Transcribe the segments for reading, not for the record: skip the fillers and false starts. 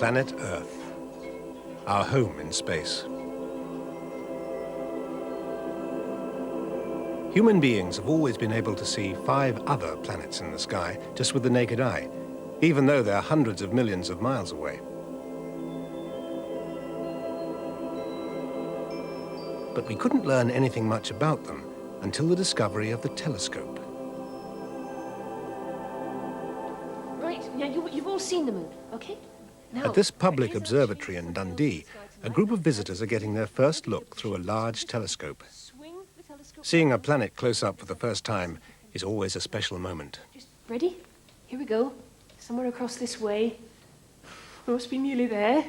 Planet Earth, our home in space. Human beings have always been able to see 5 other planets in the sky just with the naked eye, even though they're hundreds of millions of miles away. But we couldn't learn anything much about them until the discovery of the telescope. Right, now you've all seen the moon, okay? Now, At this public observatory in Dundee, a group of visitors are getting their first look through a large telescope. Seeing a planet close up for the first time is always a special moment. Just ready? Here we go. Somewhere across this way. We must be nearly there.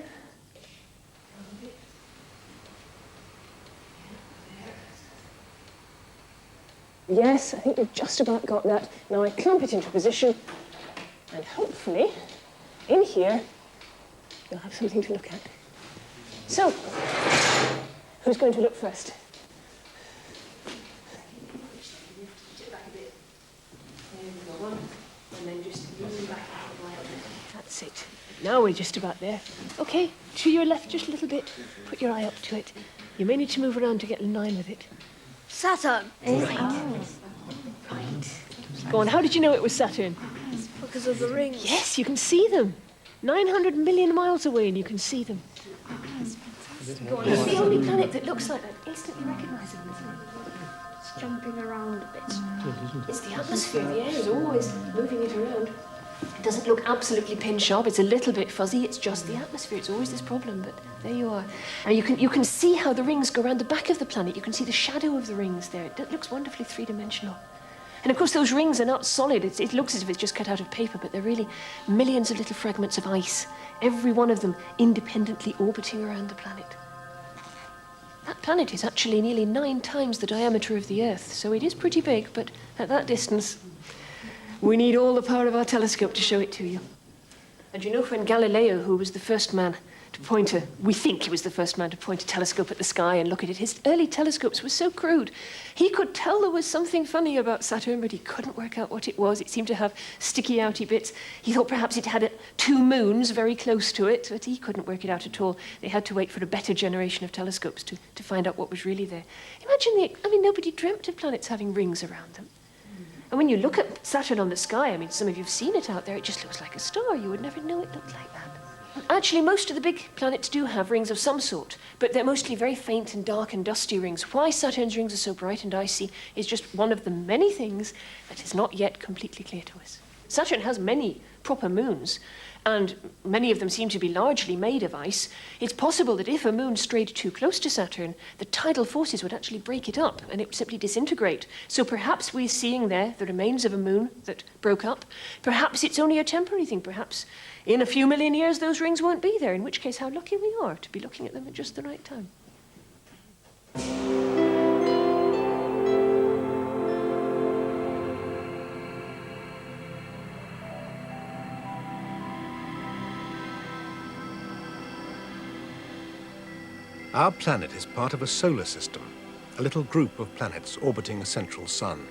Yes, I think we've just about got that. Now I clamp it into position, and hopefully, in here, you'll have something to look at. So, who's going to look first? And then just lean back a little. That's it. Now we're just about there. Okay, to your left just a little bit. Put your eye up to it. You may need to move around to get in line with it. Saturn. Right. Right. Go on, how did you know it was Saturn? Because of the rings. Yes, you can see them. 900 million miles away and you can see them. It's the only planet that looks like that, instantly recognisable, isn't it? It's jumping around a bit. It's the atmosphere, the air is always moving it around. It doesn't look absolutely pin sharp, it's a little bit fuzzy, it's just the atmosphere, it's always this problem, but there you are. And you can see how the rings go around the back of the planet, you can see the shadow of the rings there, it looks wonderfully three-dimensional. And of course those rings are not solid, it looks as if it's just cut out of paper, but they're really millions of little fragments of ice, every one of them independently orbiting around the planet. That planet is actually nearly 9 times the diameter of the Earth, so it is pretty big, but at that distance, we need all the power of our telescope to show it to you. And you know, when Galileo, who was the first man to point we think he was the first man to point a telescope at the sky and look at it, his early telescopes were so crude. He could tell there was something funny about Saturn, but he couldn't work out what it was. It seemed to have sticky outy bits. He thought perhaps it had 2 moons very close to it, but he couldn't work it out at all. They had to wait for a better generation of telescopes to find out what was really there. Imagine nobody dreamt of planets having rings around them. And when you look at Saturn on the sky, some of you have seen it out there, it just looks like a star. You would never know it looked like that. Actually, most of the big planets do have rings of some sort, but they're mostly very faint and dark and dusty rings. Why Saturn's rings are so bright and icy is just one of the many things that is not yet completely clear to us. Saturn has many proper moons, and many of them seem to be largely made of ice. It's possible that if a moon strayed too close to Saturn, the tidal forces would actually break it up and it would simply disintegrate. So perhaps we're seeing there the remains of a moon that broke up. Perhaps it's only a temporary thing. Perhaps in a few million years those rings won't be there, in which case how lucky we are to be looking at them at just the right time. Our planet is part of a solar system, a little group of planets orbiting a central sun.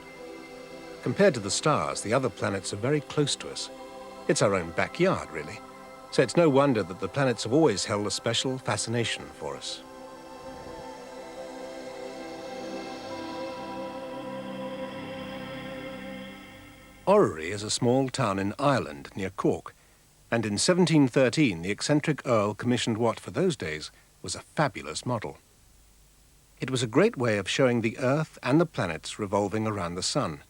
Compared to the stars, the other planets are very close to us. It's our own backyard, really. So it's no wonder that the planets have always held a special fascination for us. Orrery is a small town in Ireland near Cork, and in 1713 the eccentric Earl commissioned what, for those days, was a fabulous model. It was a great way of showing the Earth and the planets revolving around the sun.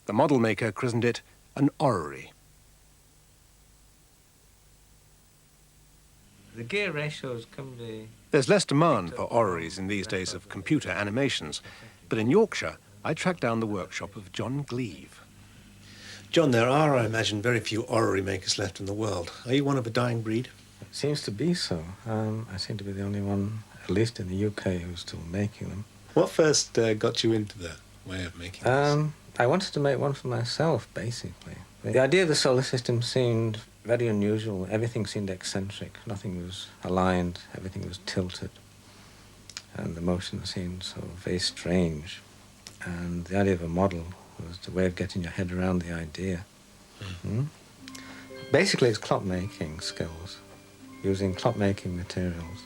The model maker christened it an orrery. The gear ratios come to... There's less demand for orreries in these days of computer animations, but in Yorkshire, I tracked down the workshop of John Gleave. John, there are, I imagine, very few orrery makers left in the world. Are you one of a dying breed? It seems to be so. I seem to be the only one, at least in the UK, who's still making them. What first got you into the way of making this? I wanted to make one for myself, basically. The idea of the solar system seemed very unusual. Everything seemed eccentric. Nothing was aligned. Everything was tilted. And the motion seemed so very strange. And the idea of a model was the way of getting your head around the idea. Basically, it's clock-making skills. using clock-making materials,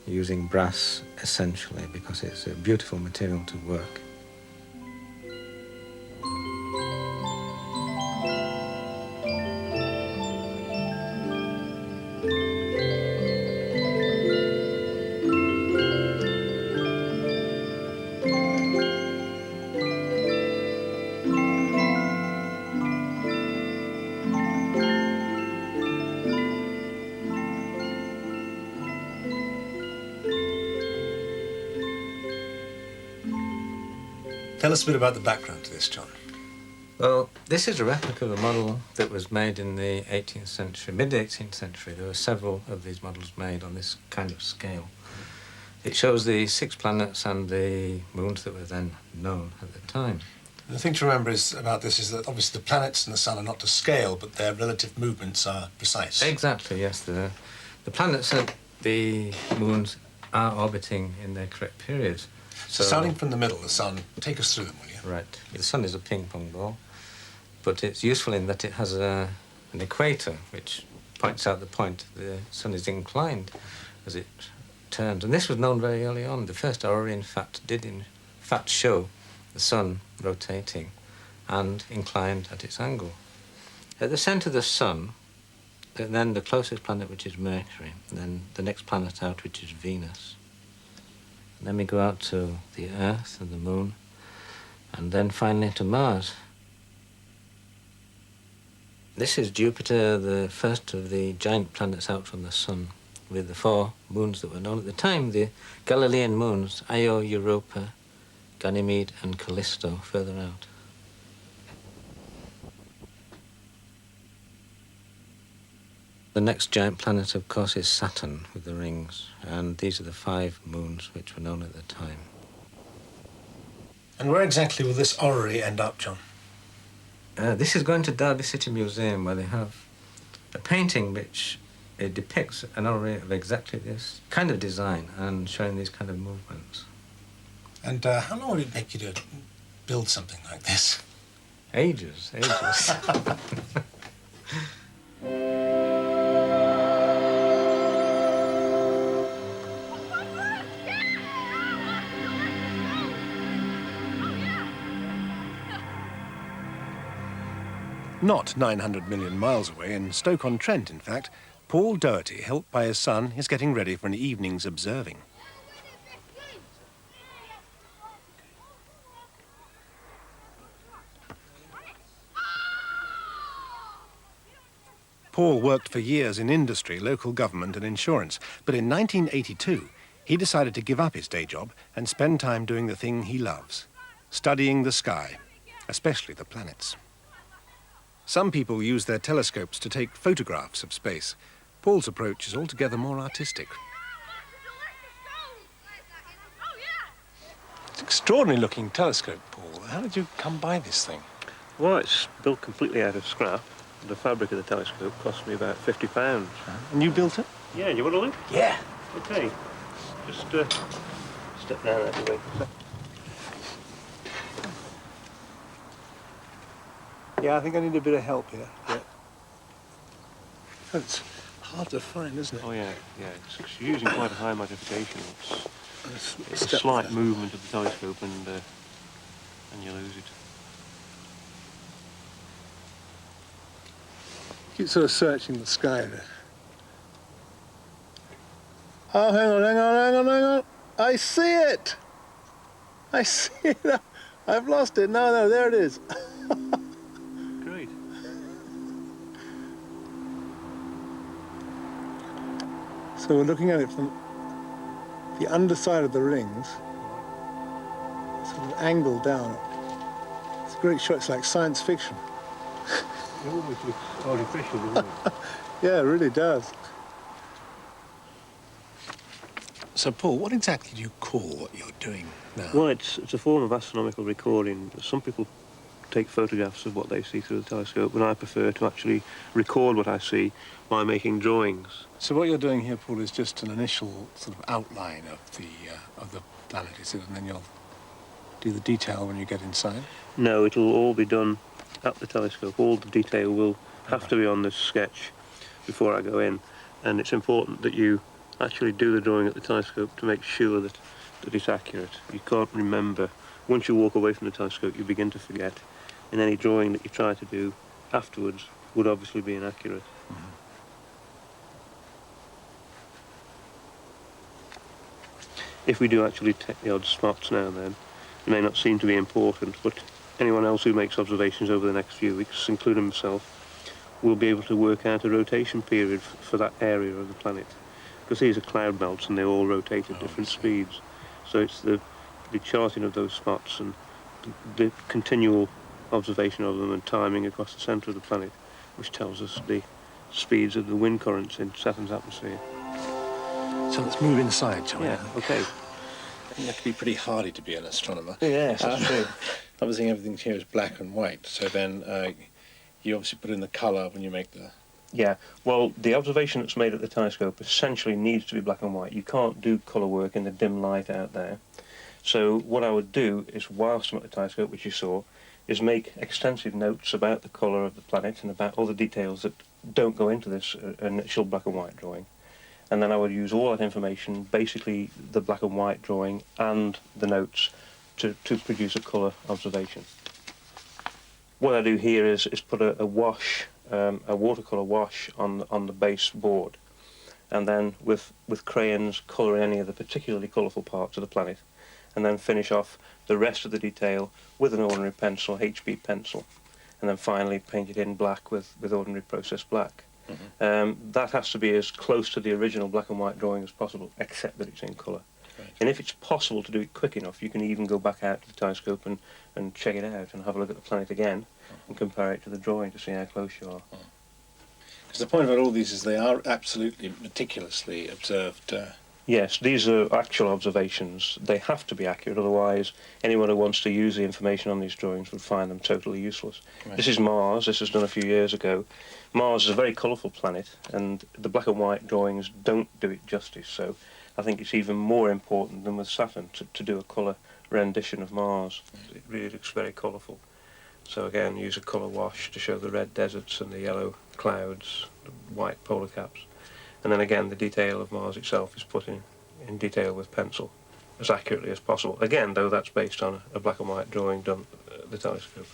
using brass essentially because it's a beautiful material to work. Tell us a bit about the background to this, John. Well, this is a replica of a model that was made in the 18th century, mid-18th century. There were several of these models made on this kind of scale. It shows the 6 planets and the moons that were then known at the time. The thing to remember about this is that obviously the planets and the sun are not to scale, but their relative movements are precise. Exactly, yes. The planets and the moons are orbiting in their correct periods. So starting from the middle, the sun, take us through them, will you? Right. The sun is a ping-pong ball, but it's useful in that it has an equator, which points out the point the sun is inclined as it turns. And this was known very early on. The first orrery, in fact, did in fact show the sun rotating and inclined at its angle. At the centre of the sun, and then the closest planet, which is Mercury, and then the next planet out, which is Venus. And then we go out to the Earth and the Moon, and then finally to Mars. This is Jupiter, the first of the giant planets out from the Sun, with the 4 moons that were known at the time, the Galilean moons, Io, Europa, Ganymede, and Callisto, further out. The next giant planet, of course, is Saturn with the rings, and these are the 5 moons which were known at the time. And where exactly will this orrery end up, John? This is going to Derby City Museum, where they have a painting which depicts an orrery of exactly this kind of design and showing these kind of movements. And how long would it take you to build something like this? Ages, ages. Not 900 million miles away, in Stoke-on-Trent, in fact, Paul Doherty, helped by his son, is getting ready for an evening's observing. Paul worked for years in industry, local government and insurance, but in 1982 he decided to give up his day job and spend time doing the thing he loves, studying the sky, especially the planets. Some people use their telescopes to take photographs of space. Paul's approach is altogether more artistic. It's an extraordinary looking telescope, Paul. How did you come by this thing? Well, it's built completely out of scrap. The fabric of the telescope cost me about £50. And you built it? Yeah, you want to look? Yeah. Okay. Just step down out of the way. Yeah, I think I need a bit of help here. Yeah. It's hard to find, isn't it? Oh, yeah. It's using quite a high magnification. It's a slight movement of the telescope and you lose it. Keep sort of searching the sky there. Oh, hang on. I see it! I see it! I've lost it. No, there it is. Great. So we're looking at it from the underside of the rings, sort of angled down. It's a great shot. It's like science fiction. It almost looks artificial, doesn't it? Yeah, it really does. So, Paul, what exactly do you call what you're doing now? Well, it's a form of astronomical recording. Some people take photographs of what they see through the telescope, and I prefer to actually record what I see by making drawings. So what you're doing here, Paul, is just an initial sort of outline of the planet, is it? And then you'll do the detail when you get inside? No, it'll all be done at the telescope. All the detail will have to be on this sketch before I go in. and it's important that you actually do the drawing at the telescope to make sure that it's accurate. You can't remember. Once you walk away from the telescope, you begin to forget, and any drawing that you try to do afterwards would obviously be inaccurate. If we do actually take the odd spots now and then, it may not seem to be important, but anyone else who makes observations over the next few weeks, including myself, will be able to work out a rotation period for that area of the planet. Because these are cloud belts and they all rotate at different speeds. So it's the charting of those spots and the continual observation of them and timing across the centre of the planet, which tells us the speeds of the wind currents in Saturn's atmosphere. So let's move inside, shall we? Yeah, okay. You have to be pretty hardy to be an astronomer. Yes, that's true. Obviously everything here is black and white, so then you obviously put in the colour when you make the... Yeah, well, the observation that's made at the telescope essentially needs to be black and white. You can't do colour work in the dim light out there. So what I would do is, whilst I'm at the telescope, which you saw, is make extensive notes about the colour of the planet and about all the details that don't go into this initial black and white drawing. And then I would use all that information, basically the black and white drawing and the notes, to produce a colour observation. What I do here is put a wash, a watercolour wash on the base board, and then with crayons colour any of the particularly colourful parts of the planet, and then finish off the rest of the detail with an ordinary pencil, HB pencil, and then finally paint it in black with ordinary processed black. That has to be as close to the original black and white drawing as possible, except that it's in colour. Right. And if it's possible to do it quick enough, you can even go back out to the telescope and check it out and have a look at the planet again and compare it to the drawing to see how close you are. Because the point about all these is they are absolutely meticulously observed. Yes, these are actual observations. They have to be accurate, otherwise anyone who wants to use the information on these drawings would find them totally useless. Right. This is Mars. This was done a few years ago. Mars is a very colourful planet, and the black and white drawings don't do it justice, so I think it's even more important than with Saturn to do a colour rendition of Mars. It really looks very colourful. So again, use a colour wash to show the red deserts and the yellow clouds, the white polar caps. And then again, the detail of Mars itself is put in detail with pencil, as accurately as possible. Again, though, that's based on a black and white drawing done at the telescope.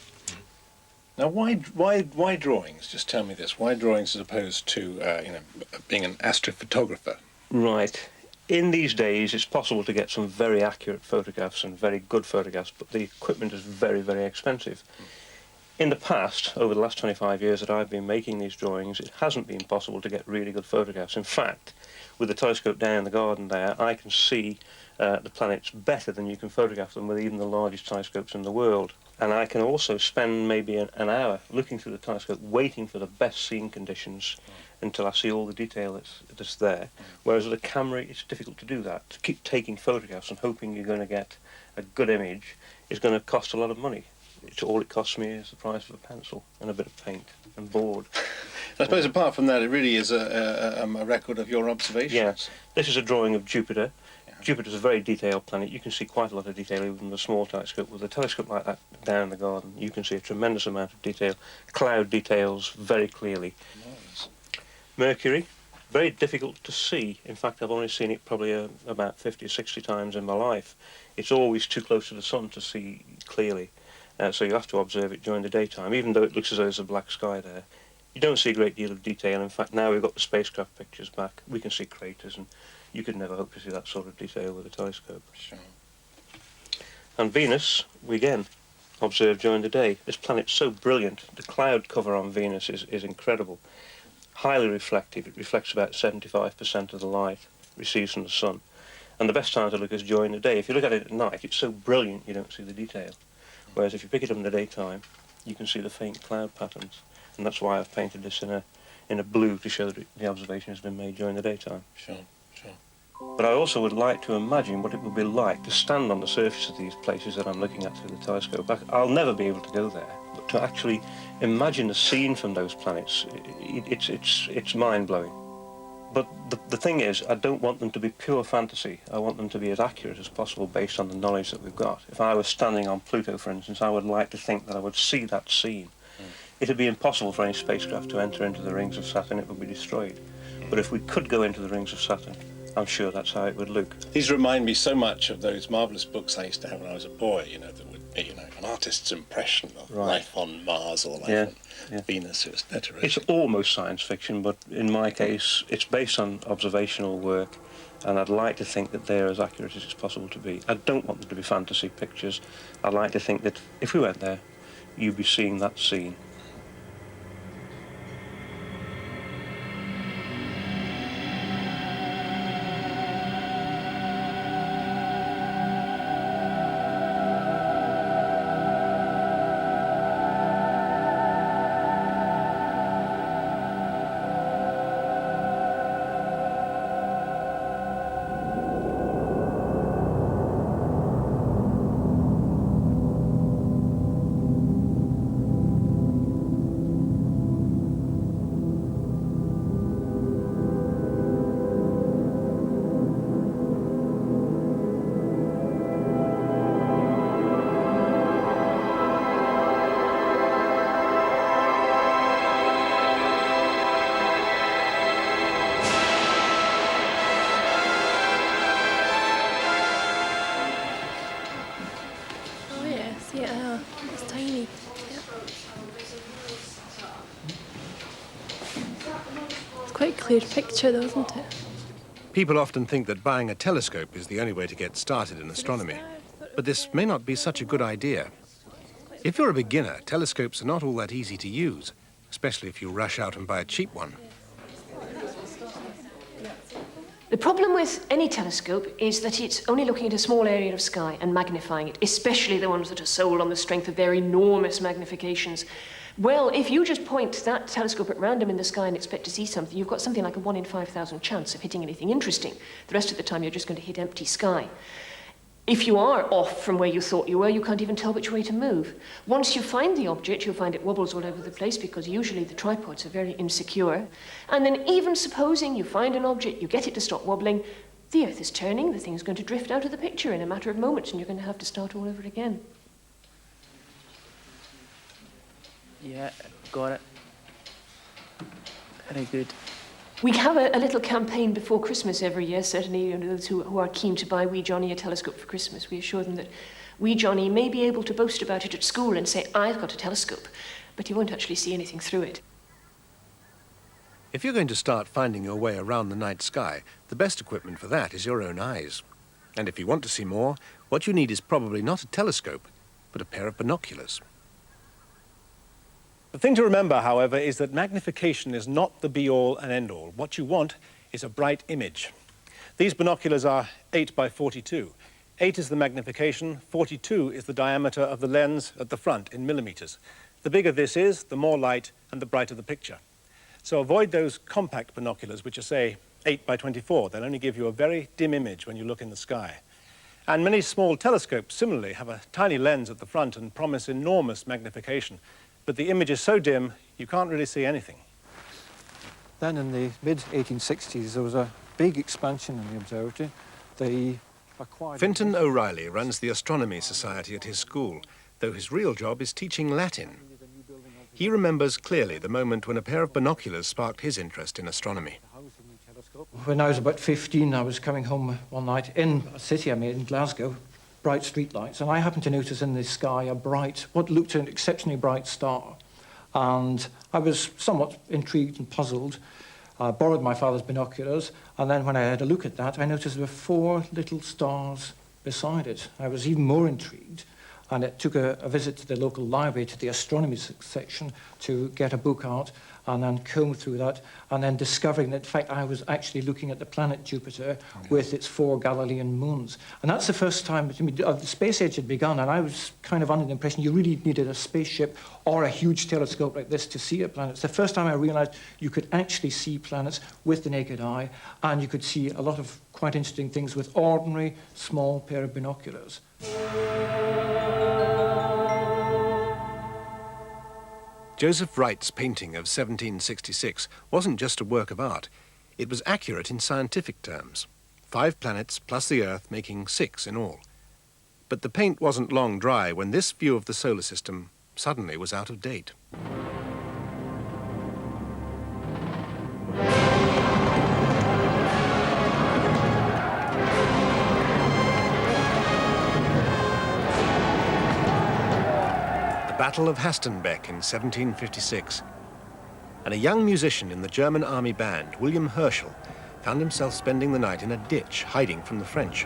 Now, why drawings? Just tell me this. Why drawings as opposed to, being an astrophotographer? Right. In these days, it's possible to get some very accurate photographs and very good photographs, but the equipment is very, very expensive. In the past, over the last 25 years that I've been making these drawings, it hasn't been possible to get really good photographs. In fact, with the telescope down in the garden there, I can see the planets better than you can photograph them with even the largest telescopes in the world. And I can also spend maybe an hour looking through the telescope, waiting for the best scene conditions until I see all the detail that's there. Whereas with a camera, it's difficult to do that. To keep taking photographs and hoping you're going to get a good image is going to cost a lot of money. All it costs me is the price of a pencil and a bit of paint and board. I suppose apart from that, it really is a record of your observations. Yes. This is a drawing of Jupiter. Jupiter's a very detailed planet. You can see quite a lot of detail even with a small telescope. With a telescope like that down in the garden, you can see a tremendous amount of detail. Cloud details very clearly. Nice. Mercury, very difficult to see. In fact, I've only seen it probably about 50 or 60 times in my life. It's always too close to the sun to see clearly. So you have to observe it during the daytime, even though it looks as though there's a black sky there. You don't see a great deal of detail. In fact, now we've got the spacecraft pictures back, we can see craters, and you could never hope to see that sort of detail with a telescope. Sure. And Venus, we again observe during the day. This planet's so brilliant. The cloud cover on Venus is incredible. Highly reflective. It reflects about 75% of the light it receives from the sun. And the best time to look is during the day. If you look at it at night, it's so brilliant you don't see the detail. Whereas if you pick it up in the daytime, you can see the faint cloud patterns. And that's why I've painted this in a blue to show that the observation has been made during the daytime. Sure, sure. But I also would like to imagine what it would be like to stand on the surface of these places that I'm looking at through the telescope. I'll never be able to go there, but to actually imagine the scene from those planets, it's mind-blowing. But the thing is, I don't want them to be pure fantasy. I want them to be as accurate as possible based on the knowledge that we've got. If I was standing on Pluto, for instance, I would like to think that I would see that scene. It would be impossible for any spacecraft to enter into the rings of Saturn. It would be destroyed. But But if we could go into the rings of Saturn, I'm sure that's how it would look. These remind me so much of those marvellous books I used to have when I was a boy, you know, that would be, you know, an artist's impression of life on Mars or life on Venus, etc. It's almost science fiction, but in my case, it's based on observational work, and I'd like to think that they're as accurate as it's possible to be. I don't want them to be fantasy pictures. I'd like to think that if we went there, you'd be seeing that scene. It's tiny. Yeah. It's quite a clear picture though, isn't it? People often think that buying a telescope is the only way to get started in astronomy, but this may not be such a good idea. If you're a beginner, telescopes are not all that easy to use, especially if you rush out and buy a cheap one. The problem with any telescope is that it's only looking at a small area of sky and magnifying it, especially the ones that are sold on the strength of their enormous magnifications. Well, if you just point that telescope at random in the sky and expect to see something, you've got something like a 1 in 5,000 chance of hitting anything interesting. The rest of the time, you're just going to hit empty sky. If you are off from where you thought you were, you can't even tell which way to move. Once you find the object, you'll find it wobbles all over the place because usually the tripods are very insecure. And then even supposing you find an object, you get it to stop wobbling, the Earth is turning, the thing's going to drift out of the picture in a matter of moments and you're going to have to start all over again. Yeah, got it. Very good. We have a little campaign before Christmas every year, certainly those who are keen to buy Wee Johnny a telescope for Christmas. We assure them that Wee Johnny may be able to boast about it at school and say, I've got a telescope, but you won't actually see anything through it. If you're going to start finding your way around the night sky, the best equipment for that is your own eyes. And if you want to see more, what you need is probably not a telescope, but a pair of binoculars. The thing to remember, however, is that magnification is not the be-all and end-all. What you want is a bright image. These binoculars are 8 by 42. 8 is the magnification, 42 is the diameter of the lens at the front in millimeters. The bigger this is, the more light and the brighter the picture. So avoid those compact binoculars, which are, say, 8 by 24. They'll only give you a very dim image when you look in the sky. And many small telescopes, similarly, have a tiny lens at the front and promise enormous magnification. But the image is so dim, you can't really see anything. Then in the mid-1860s, there was a big expansion in the observatory. They acquired... Fintan O'Reilly runs the Astronomy Society at his school, though his real job is teaching Latin. He remembers clearly the moment when a pair of binoculars sparked his interest in astronomy. When I was about 15, I was coming home one night in a city I made in Glasgow, bright streetlights, and I happened to notice in the sky a bright, what looked an exceptionally bright star. And I was somewhat intrigued and puzzled. I borrowed my father's binoculars, and then when I had a look at that, I noticed there were 4 little stars beside it. I was even more intrigued, and it took a visit to the local library, to the astronomy section, to get a book out and then comb through that, and then discovering that, in fact, I was actually looking at the planet Jupiter with its 4 Galilean moons. And that's the first time the space age had begun, and I was kind of under the impression you really needed a spaceship or a huge telescope like this to see a planet. It's the first time I realized you could actually see planets with the naked eye, and you could see a lot of quite interesting things with ordinary, small pair of binoculars. Joseph Wright's painting of 1766 wasn't just a work of art. It was accurate in scientific terms. 5 planets plus the Earth making 6 in all. But the paint wasn't long dry when this view of the solar system suddenly was out of date. Battle of Hastenbeck in 1756. And a young musician in the German army band, William Herschel, found himself spending the night in a ditch, hiding from the French.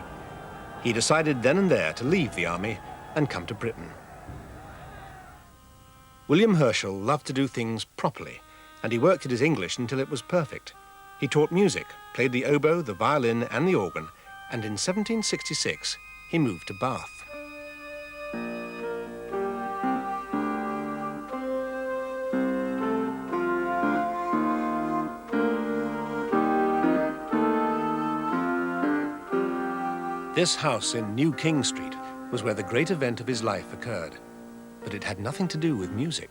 He decided then and there to leave the army and come to Britain. William Herschel loved to do things properly, and he worked at his English until it was perfect. He taught music, played the oboe, the violin, and the organ, and in 1766, he moved to Bath. This house in New King Street was where the great event of his life occurred, but it had nothing to do with music.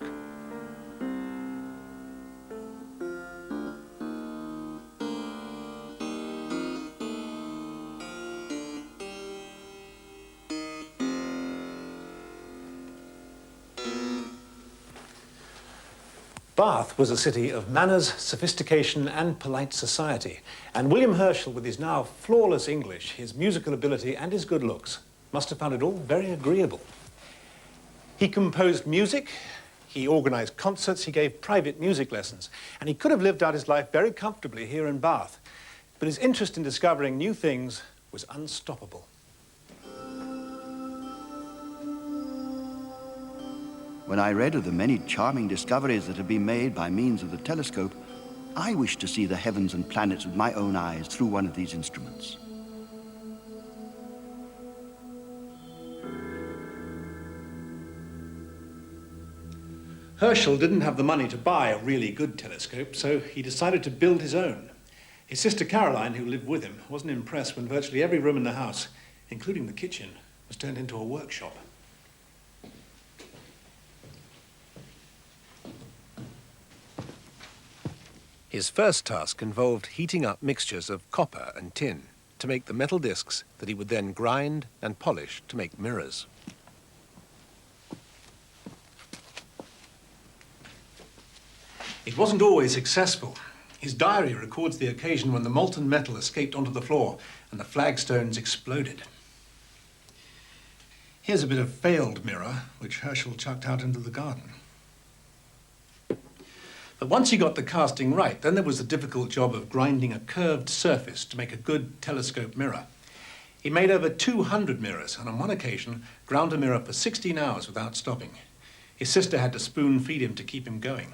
Bath was a city of manners, sophistication, and polite society. And William Herschel, with his now flawless English, his musical ability, and his good looks, must have found it all very agreeable. He composed music, he organized concerts, he gave private music lessons, and he could have lived out his life very comfortably here in Bath. But his interest in discovering new things was unstoppable. When I read of the many charming discoveries that have been made by means of the telescope, I wished to see the heavens and planets with my own eyes through one of these instruments. Herschel didn't have the money to buy a really good telescope, so he decided to build his own. His sister Caroline, who lived with him, wasn't impressed when virtually every room in the house, including the kitchen, was turned into a workshop. His first task involved heating up mixtures of copper and tin to make the metal discs that he would then grind and polish to make mirrors. It wasn't always successful. His diary records the occasion when the molten metal escaped onto the floor and the flagstones exploded. Here's a bit of failed mirror, which Herschel chucked out into the garden. But once he got the casting right, then there was the difficult job of grinding a curved surface to make a good telescope mirror. He made over 200 mirrors, and on one occasion ground a mirror for 16 hours without stopping. His sister had to spoon feed him to keep him going.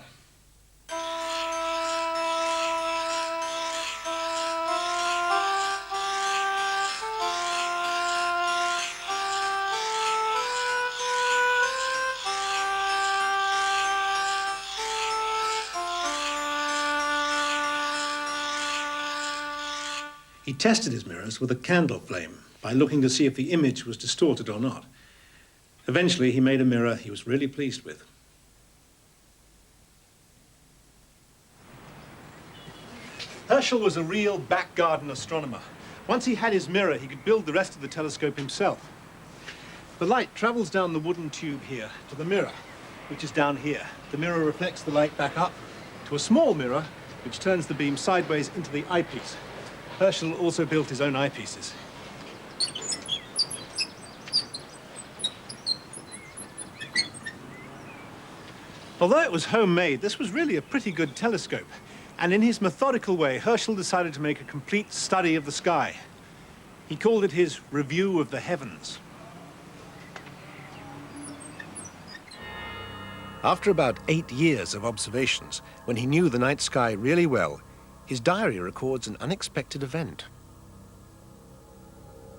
He tested his mirrors with a candle flame by looking to see if the image was distorted or not. Eventually, he made a mirror he was really pleased with. Herschel was a real back garden astronomer. Once he had his mirror, he could build the rest of the telescope himself. The light travels down the wooden tube here to the mirror, which is down here. The mirror reflects the light back up to a small mirror, which turns the beam sideways into the eyepiece. Herschel also built his own eyepieces. Although it was homemade, this was really a pretty good telescope. And in his methodical way, Herschel decided to make a complete study of the sky. He called it his Review of the Heavens. After about 8 years of observations, when he knew the night sky really well, his diary records an unexpected event.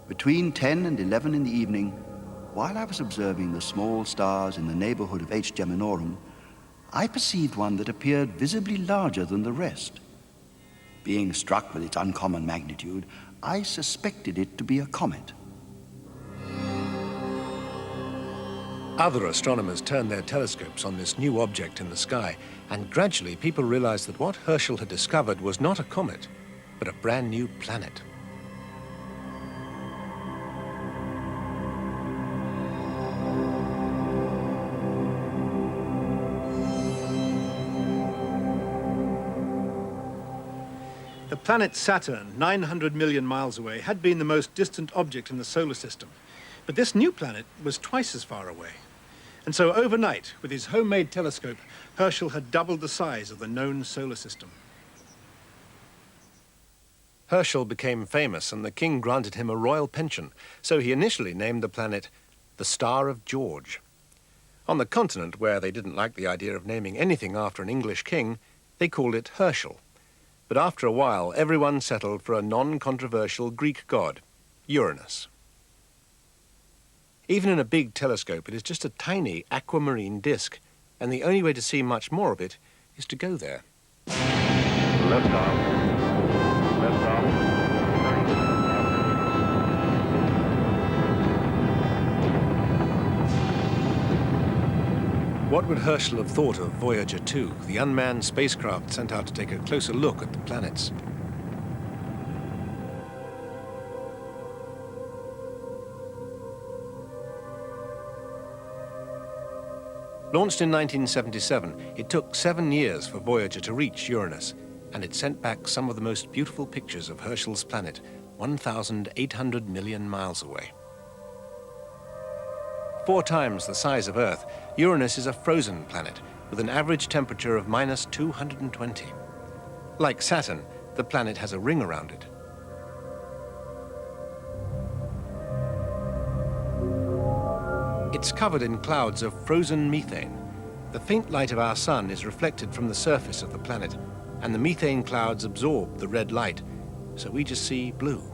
Between 10 and 11 in the evening, while I was observing the small stars in the neighborhood of H Geminorum, I perceived one that appeared visibly larger than the rest. Being struck with its uncommon magnitude, I suspected it to be a comet. Other astronomers turned their telescopes on this new object in the sky, and gradually people realized that what Herschel had discovered was not a comet, but a brand new planet. The planet Saturn, 900 million miles away, had been the most distant object in the solar system. But this new planet was twice as far away. And so overnight, with his homemade telescope, Herschel had doubled the size of the known solar system. Herschel became famous and the king granted him a royal pension, so he initially named the planet the Star of George. On the continent, where they didn't like the idea of naming anything after an English king, they called it Herschel. But after a while, everyone settled for a non-controversial Greek god, Uranus. Even in a big telescope, it is just a tiny aquamarine disk, and the only way to see much more of it is to go there. Lift off. Lift off. What would Herschel have thought of Voyager 2, the unmanned spacecraft sent out to take a closer look at the planets? Launched in 1977, it took 7 years for Voyager to reach Uranus, and it sent back some of the most beautiful pictures of Herschel's planet, 1,800 million miles away. 4 times the size of Earth, Uranus is a frozen planet with an average temperature of -220. Like Saturn, the planet has a ring around it. It's covered in clouds of frozen methane. The faint light of our sun is reflected from the surface of the planet, and the methane clouds absorb the red light, so we just see blue.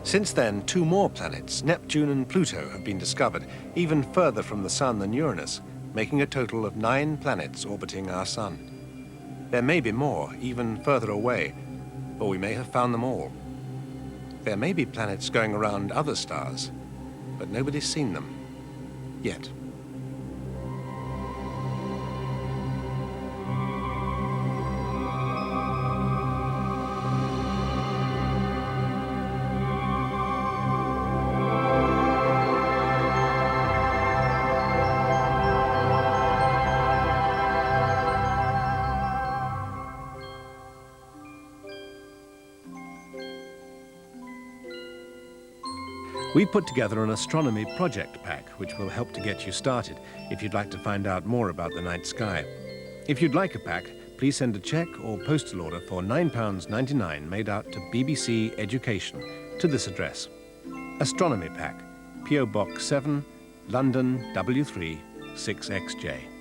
Since then, 2 more planets, Neptune and Pluto, have been discovered, even further from the Sun than Uranus, making a total of 9 planets orbiting our Sun. There may be more, even further away, or we may have found them all. There may be planets going around other stars, but nobody's seen them yet. We put together an astronomy project pack, which will help to get you started if you'd like to find out more about the night sky. If you'd like a pack, please send a cheque or postal order for £9.99 made out to BBC Education to this address. Astronomy Pack, P.O. Box 7, London W3 6XJ.